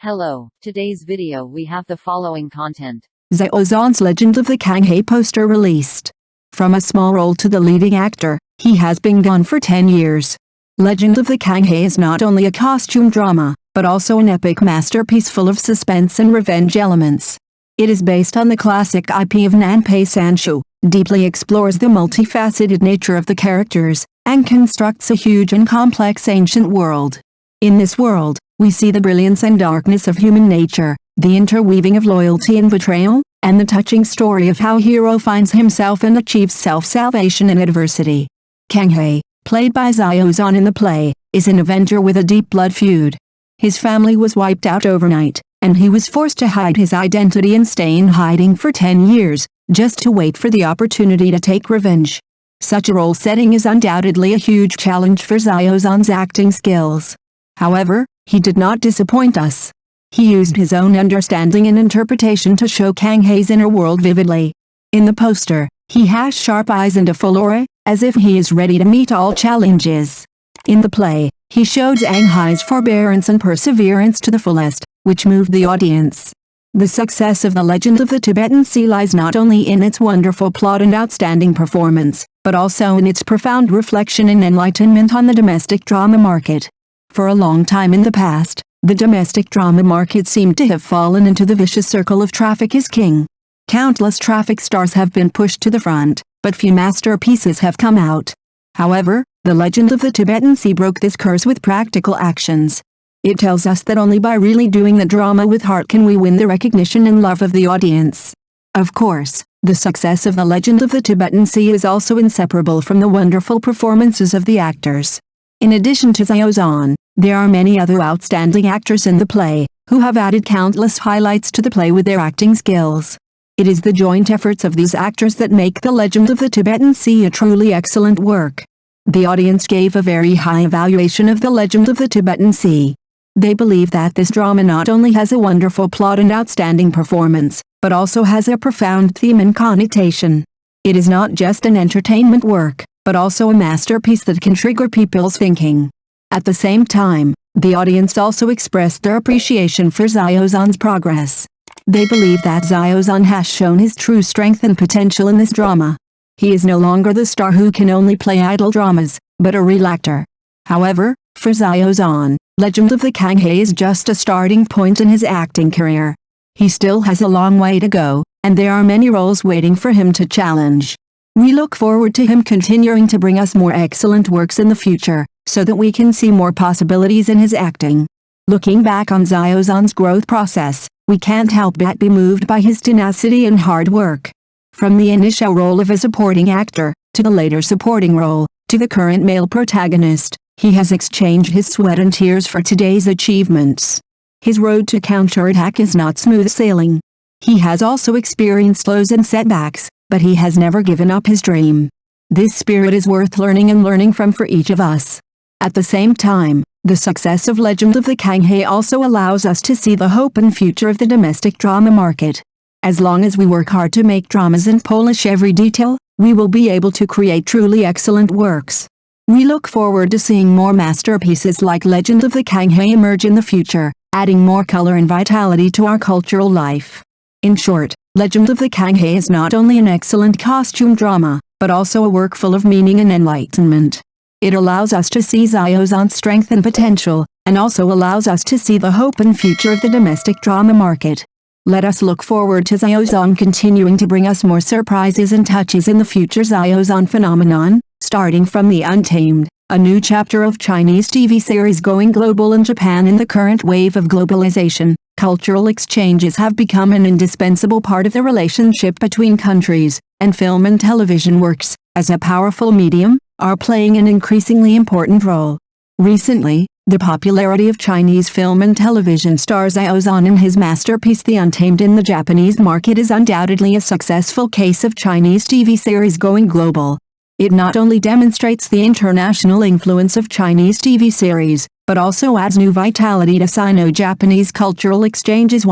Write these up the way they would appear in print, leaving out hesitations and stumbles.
Hello, today's video we have the following content. Xiao Zhan's Legend of the Canghai poster released. From a small role to the leading actor, he has been gone for 10 years. Legend of the Canghai is not only a costume drama, but also an epic masterpiece full of suspense and revenge elements. It is based on the classic IP of Nanpai Sanshu, deeply explores the multifaceted nature of the characters, and constructs a huge and complex ancient world. In this world, we see the brilliance and darkness of human nature, the interweaving of loyalty and betrayal, and the touching story of how a hero finds himself and achieves self-salvation in adversity. Canghai, played by Xiao Zhan in the play, is an avenger with a deep blood feud. His family was wiped out overnight, and he was forced to hide his identity and stay in hiding for 10 years, just to wait for the opportunity to take revenge. Such a role setting is undoubtedly a huge challenge for Xiao Zhan's acting skills. However, he did not disappoint us. He used his own understanding and interpretation to show Canghai's inner world vividly. In the poster, he has sharp eyes and a full aura, as if he is ready to meet all challenges. In the play, he showed Canghai's forbearance and perseverance to the fullest, which moved the audience. The success of The Legend of the Tibetan Sea lies not only in its wonderful plot and outstanding performance, but also in its profound reflection and enlightenment on the domestic drama market. For a long time in the past, the domestic drama market seemed to have fallen into the vicious circle of traffic is king. Countless traffic stars have been pushed to the front, but few masterpieces have come out. However, The Legend of the Tibetan Sea broke this curse with practical actions. It tells us that only by really doing the drama with heart can we win the recognition and love of the audience. Of course, the success of The Legend of the Tibetan Sea is also inseparable from the wonderful performances of the actors. In addition to Xiao Zhan, there are many other outstanding actors in the play, who have added countless highlights to the play with their acting skills. It is the joint efforts of these actors that make The Legend of the Tibetan Sea a truly excellent work. The audience gave a very high evaluation of The Legend of the Tibetan Sea. They believe that this drama not only has a wonderful plot and outstanding performance, but also has a profound theme and connotation. It is not just an entertainment work, but also a masterpiece that can trigger people's thinking. At the same time, the audience also expressed their appreciation for Xiao Zhan's progress. They believe that Xiao Zhan has shown his true strength and potential in this drama. He is no longer the star who can only play idle dramas, but a real actor. However, for Xiao Zhan, Legend of the Canghai is just a starting point in his acting career. He still has a long way to go, and there are many roles waiting for him to challenge. We look forward to him continuing to bring us more excellent works in the future, so that we can see more possibilities in his acting. Looking back on Xiao Zhan's growth process, we can't help but be moved by his tenacity and hard work. From the initial role of a supporting actor, to the later supporting role, to the current male protagonist, he has exchanged his sweat and tears for today's achievements. His road to counterattack is not smooth sailing. He has also experienced lows and setbacks, but he has never given up his dream. This spirit is worth learning from for each of us. At the same time, the success of Legend of the Canghai also allows us to see the hope and future of the domestic drama market. As long as we work hard to make dramas and polish every detail, we will be able to create truly excellent works. We look forward to seeing more masterpieces like Legend of the Canghai emerge in the future, adding more color and vitality to our cultural life. In short, Legend of the Canghai is not only an excellent costume drama, but also a work full of meaning and enlightenment. It allows us to see Xiao Zhan's strength and potential, and also allows us to see the hope and future of the domestic drama market. Let us look forward to Xiao Zhan continuing to bring us more surprises and touches in the future Xiao Zhan phenomenon, starting from The Untamed, a new chapter of Chinese TV series going global in Japan. In the current wave of globalization, cultural exchanges have become an indispensable part of the relationship between countries, and film and television works, as a powerful medium, are playing an increasingly important role. Recently, the popularity of Chinese film and television star Xiao Zhan in his masterpiece The Untamed in the Japanese market is undoubtedly a successful case of Chinese TV series going global. It not only demonstrates the international influence of Chinese TV series, but also adds new vitality to Sino-Japanese cultural exchanges.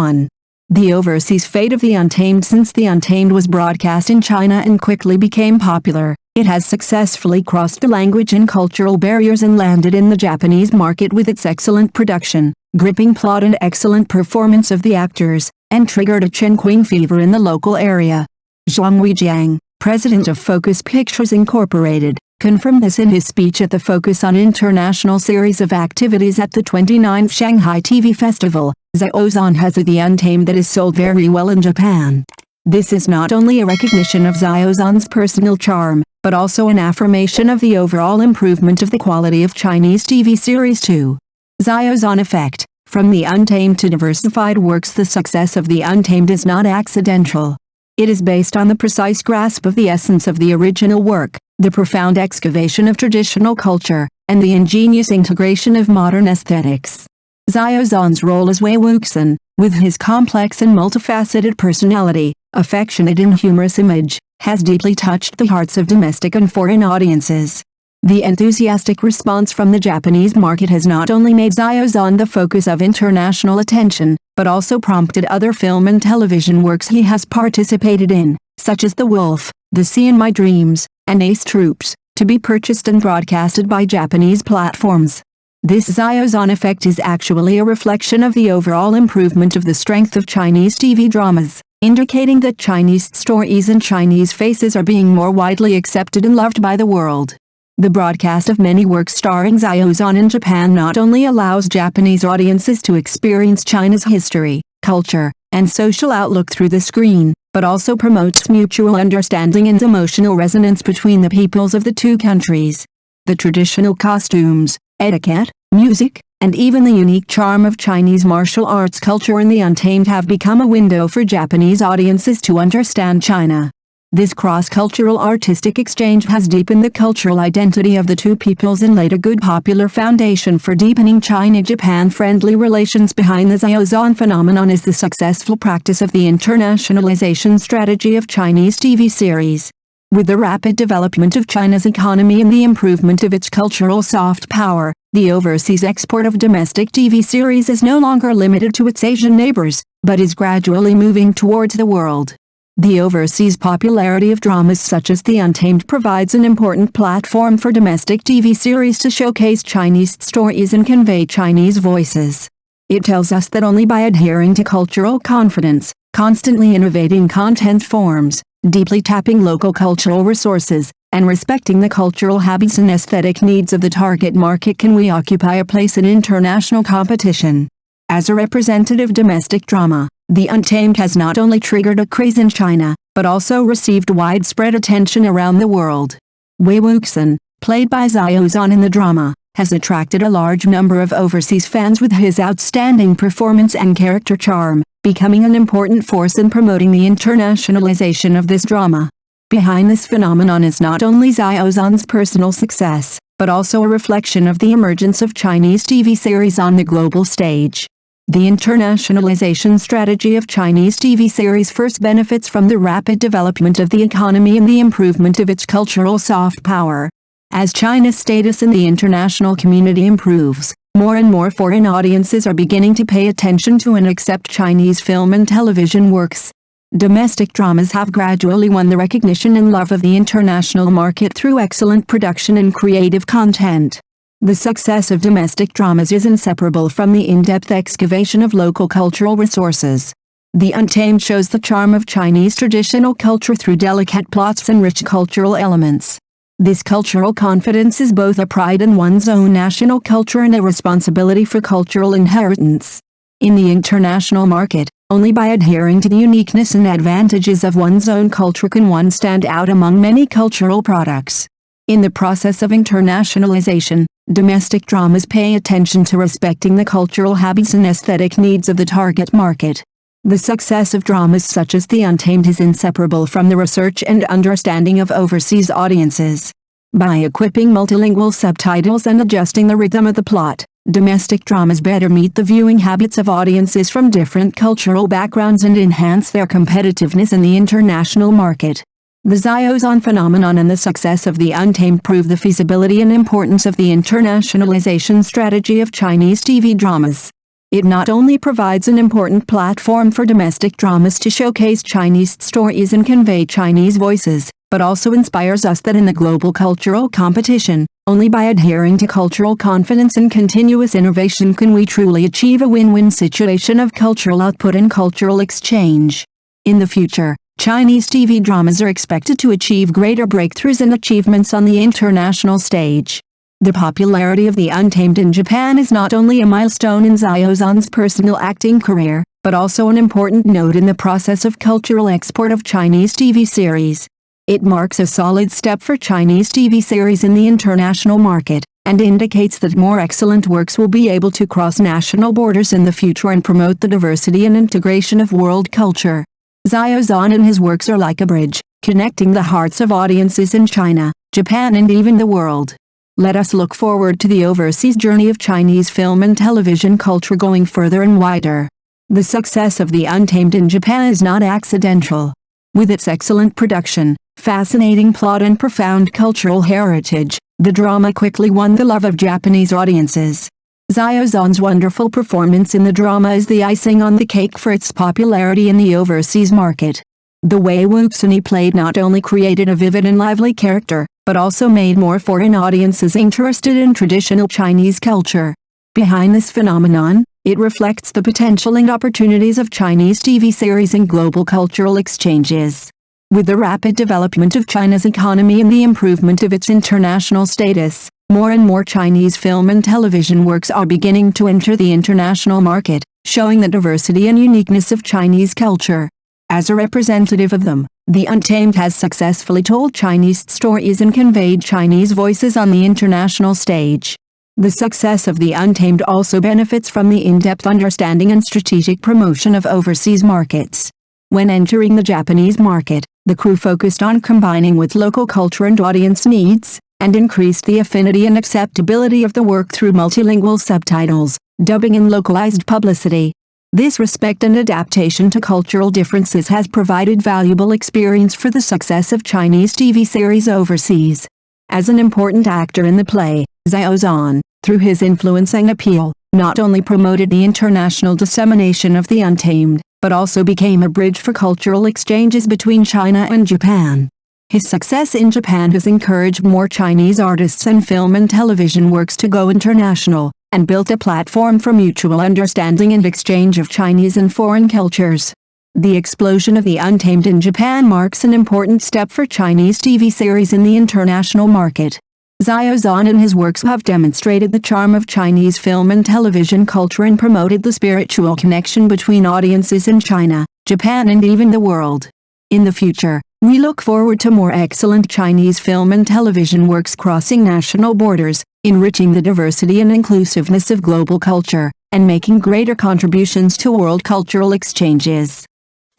The overseas fate of The Untamed. Since The Untamed was broadcast in China and quickly became popular, it has successfully crossed the language and cultural barriers and landed in the Japanese market with its excellent production, gripping plot and excellent performance of the actors, and triggered a Chengqing fever in the local area. Zhang Weijiang, president of Focus Pictures Incorporated, confirmed this in his speech at the Focus on International series of activities at the 29th Shanghai TV Festival. Xiao Zhan has a The Untamed that is sold very well in Japan. This is not only a recognition of Xiao Zhan's personal charm, but also an affirmation of the overall improvement of the quality of Chinese TV series too. Xiao Zhan effect. From The Untamed to diversified works, the success of The Untamed is not accidental. It is based on the precise grasp of the essence of the original work, the profound excavation of traditional culture, and the ingenious integration of modern aesthetics. Xiao Zhan's role as Wei Wuxin, with his complex and multifaceted personality, affectionate and humorous image, has deeply touched the hearts of domestic and foreign audiences. The enthusiastic response from the Japanese market has not only made Xiao Zhan the focus of international attention, but also prompted other film and television works he has participated in, such as The Wolf, The Sea in My Dreams, and Ace Troops, to be purchased and broadcasted by Japanese platforms. This Xiao Zhan effect is actually a reflection of the overall improvement of the strength of Chinese TV dramas, indicating that Chinese stories and Chinese faces are being more widely accepted and loved by the world. The broadcast of many works starring Xiao Zhan in Japan not only allows Japanese audiences to experience China's history, culture, and social outlook through the screen, but also promotes mutual understanding and emotional resonance between the peoples of the two countries. The traditional costumes, etiquette, music, and even the unique charm of Chinese martial arts culture in The Untamed have become a window for Japanese audiences to understand China. This cross-cultural artistic exchange has deepened the cultural identity of the two peoples and laid a good popular foundation for deepening China-Japan friendly relations. Behind the Xiao Zhan phenomenon is the successful practice of the internationalization strategy of Chinese TV series. With the rapid development of China's economy and the improvement of its cultural soft power, the overseas export of domestic TV series is no longer limited to its Asian neighbors, but is gradually moving towards the world. The overseas popularity of dramas such as The Untamed provides an important platform for domestic TV series to showcase Chinese stories and convey Chinese voices. It tells us that only by adhering to cultural confidence, constantly innovating content forms, deeply tapping local cultural resources, and respecting the cultural habits and aesthetic needs of the target market can we occupy a place in international competition. As a representative domestic drama, The Untamed has not only triggered a craze in China, but also received widespread attention around the world. Wei Wuxin, played by Xiao Zhan in the drama, has attracted a large number of overseas fans with his outstanding performance and character charm, becoming an important force in promoting the internationalization of this drama. Behind this phenomenon is not only Xiao Zhan's personal success, but also a reflection of the emergence of Chinese TV series on the global stage. The internationalization strategy of Chinese TV series first benefits from the rapid development of the economy and the improvement of its cultural soft power. As China's status in the international community improves, more and more foreign audiences are beginning to pay attention to and accept Chinese film and television works. Domestic dramas have gradually won the recognition and love of the international market through excellent production and creative content. The success of domestic dramas is inseparable from the in-depth excavation of local cultural resources. The Untamed shows the charm of Chinese traditional culture through delicate plots and rich cultural elements. This cultural confidence is both a pride in one's own national culture and a responsibility for cultural inheritance. In the international market, only by adhering to the uniqueness and advantages of one's own culture can one stand out among many cultural products. In the process of internationalization, domestic dramas pay attention to respecting the cultural habits and aesthetic needs of the target market. The success of dramas such as The Untamed is inseparable from the research and understanding of overseas audiences. By equipping multilingual subtitles and adjusting the rhythm of the plot, domestic dramas better meet the viewing habits of audiences from different cultural backgrounds and enhance their competitiveness in the international market. The Xiao Zhan phenomenon and the success of The Untamed prove the feasibility and importance of the internationalization strategy of Chinese TV dramas. It not only provides an important platform for domestic dramas to showcase Chinese stories and convey Chinese voices, but also inspires us that in the global cultural competition, only by adhering to cultural confidence and continuous innovation can we truly achieve a win-win situation of cultural output and cultural exchange. In the future, Chinese TV dramas are expected to achieve greater breakthroughs and achievements on the international stage. The popularity of The Untamed in Japan is not only a milestone in Xiao Zhan's personal acting career, but also an important node in the process of cultural export of Chinese TV series. It marks a solid step for Chinese TV series in the international market, and indicates that more excellent works will be able to cross national borders in the future and promote the diversity and integration of world culture. Xiao Zhan and his works are like a bridge, connecting the hearts of audiences in China, Japan and even the world. Let us look forward to the overseas journey of Chinese film and television culture going further and wider. The success of The Untamed in Japan is not accidental. With its excellent production, fascinating plot and profound cultural heritage, the drama quickly won the love of Japanese audiences. Xiao Zhan's wonderful performance in the drama is the icing on the cake for its popularity in the overseas market. The way Wuxini played not only created a vivid and lively character, but also made more foreign audiences interested in traditional Chinese culture. Behind this phenomenon, it reflects the potential and opportunities of Chinese TV series and global cultural exchanges. With the rapid development of China's economy and the improvement of its international status, more and more Chinese film and television works are beginning to enter the international market, showing the diversity and uniqueness of Chinese culture. As a representative of them, The Untamed has successfully told Chinese stories and conveyed Chinese voices on the international stage. The success of The Untamed also benefits from the in-depth understanding and strategic promotion of overseas markets. When entering the Japanese market, the crew focused on combining with local culture and audience needs, and increased the affinity and acceptability of the work through multilingual subtitles, dubbing and localized publicity. This respect and adaptation to cultural differences has provided valuable experience for the success of Chinese TV series overseas. As an important actor in the play, Xiao Zhan, through his influence and appeal, not only promoted the international dissemination of The Untamed, but also became a bridge for cultural exchanges between China and Japan. His success in Japan has encouraged more Chinese artists and film and television works to go international, and built a platform for mutual understanding and exchange of Chinese and foreign cultures. The explosion of The Untamed in Japan marks an important step for Chinese TV series in the international market. Xiao Zhan and his works have demonstrated the charm of Chinese film and television culture and promoted the spiritual connection between audiences in China, Japan and even the world. In the future, we look forward to more excellent Chinese film and television works crossing national borders, enriching the diversity and inclusiveness of global culture, and making greater contributions to world cultural exchanges.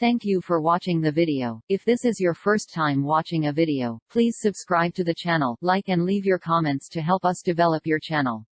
Thank you for watching the video. If this is your first time watching a video, please subscribe to the channel, like and leave your comments to help us develop your channel.